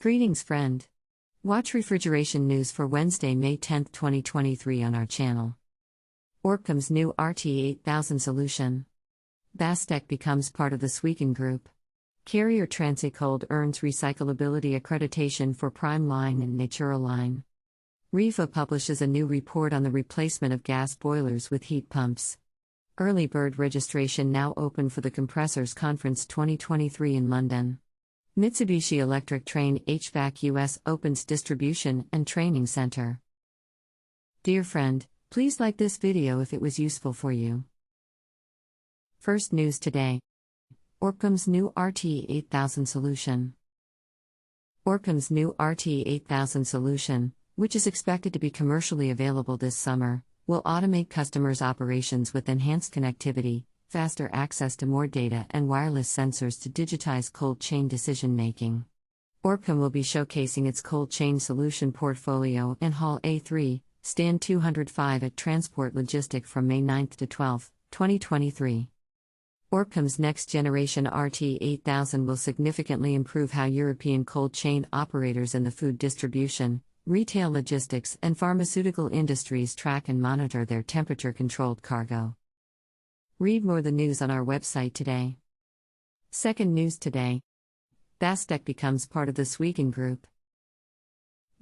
Greetings, friend. Watch refrigeration news for Wednesday, May 10, 2023 on our channel. ORBCOMM's new RT8000 solution. Bastec becomes part of the Swegon Group. Carrier Transicold earns Recyclability Accreditation for PrimeLINE and NaturaLINE. REHVA publishes a new report on the replacement of gas boilers with heat pumps. Early bird registration now open for the Compressors Conference 2023 in London. Mitsubishi Electric Trane HVAC US opens distribution and training center. Dear friend, please like this video if it was useful for you. First news today. ORBCOMM's new RT8000 solution. ORBCOMM's new RT8000 solution, which is expected to be commercially available this summer, will automate customers' operations with enhanced connectivity, faster access to more data and wireless sensors to digitize cold chain decision-making. ORBCOMM will be showcasing its cold chain solution portfolio in Hall A3, Stand 205 at Transport Logistic from May 9 to 12, 2023. ORBCOMM's next-generation RT8000 will significantly improve how European cold chain operators in the food distribution, retail logistics and pharmaceutical industries track and monitor their temperature-controlled cargo. Read more the news on our website today. Second news today. Bastec becomes part of the Swegon Group.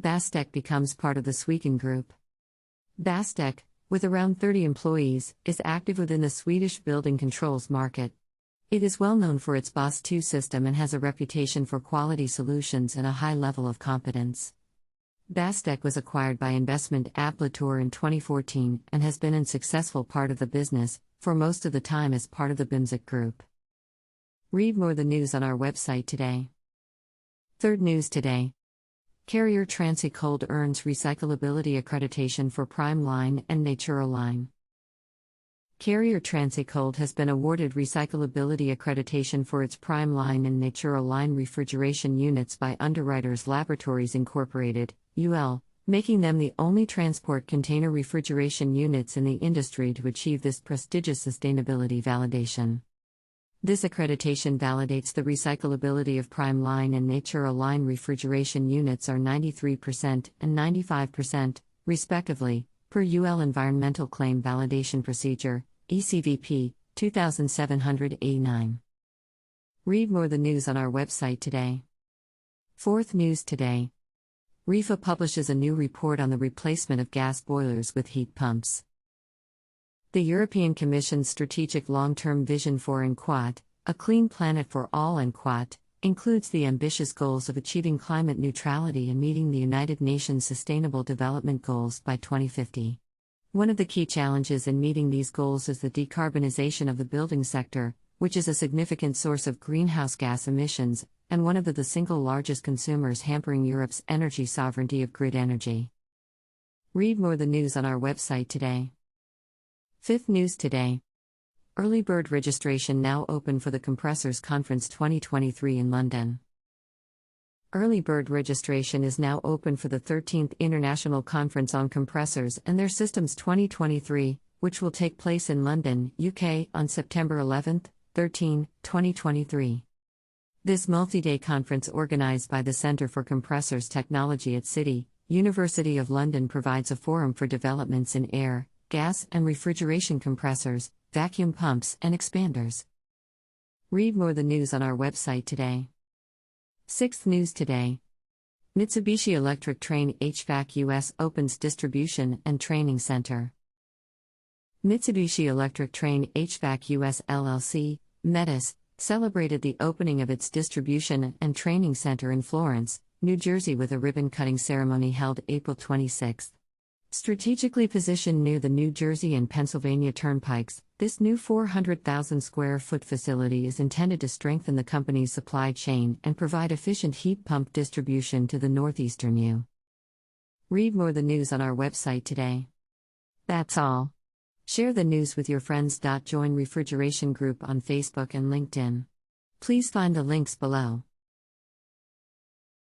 Bastec becomes part of the Swegon Group. Bastec, with around 30 employees, is active within the Swedish building controls market. It is well known for its BOS2 system and has a reputation for quality solutions and a high level of competence. Bastec was acquired by investment Appletor in 2014 and has been a successful part of the business, for most of the time as part of the Bimzik Group. Read more the news on our website today. Third news today. Carrier Transicold earns Recyclability Accreditation for PrimeLINE and NaturaLINE. Carrier Transicold has been awarded Recyclability Accreditation for its PrimeLINE and NaturaLINE refrigeration units by Underwriters Laboratories Incorporated, UL, making them the only transport container refrigeration units in the industry to achieve this prestigious sustainability validation. This accreditation validates the recyclability of PrimeLINE and NaturaLINE refrigeration units are 93% and 95%, respectively, per UL Environmental Claim Validation Procedure, ECVP, 2789. Read more the news on our website today. Fourth news today. REHVA publishes a new report on the replacement of gas boilers with heat pumps. The European Commission's Strategic Long-Term Vision for (QUAT), A Clean Planet for All (QUAT), includes the ambitious goals of achieving climate neutrality and meeting the United Nations Sustainable Development Goals by 2050. One of the key challenges in meeting these goals is the decarbonization of the building sector, which is a significant source of greenhouse gas emissions, and one of the single largest consumers hampering Europe's energy sovereignty of grid energy. Read more the news on our website today. Fifth news today. Early bird registration now open for the Compressors Conference 2023 in London. Early bird registration is now open for the 13th International Conference on Compressors and Their Systems 2023, which will take place in London, UK, on September 11, 13, 2023. This multi-day conference organized by the Centre for Compressors Technology at City, University of London provides a forum for developments in air, gas and refrigeration compressors, vacuum pumps and expanders. Read more the news on our website today. Sixth news today. Mitsubishi Electric Trane HVAC US opens distribution and training center. Mitsubishi Electric Trane HVAC US LLC, METIS, celebrated the opening of its distribution and training center in Florence, New Jersey with a ribbon-cutting ceremony held April 26. Strategically positioned near the New Jersey and Pennsylvania turnpikes, this new 400,000 square foot facility is intended to strengthen the company's supply chain and provide efficient heat pump distribution to the northeastern U.S. Read more the news on our website today. That's all. Share the news with your friends. Join Refrigeration Group on Facebook and LinkedIn. Please find the links below.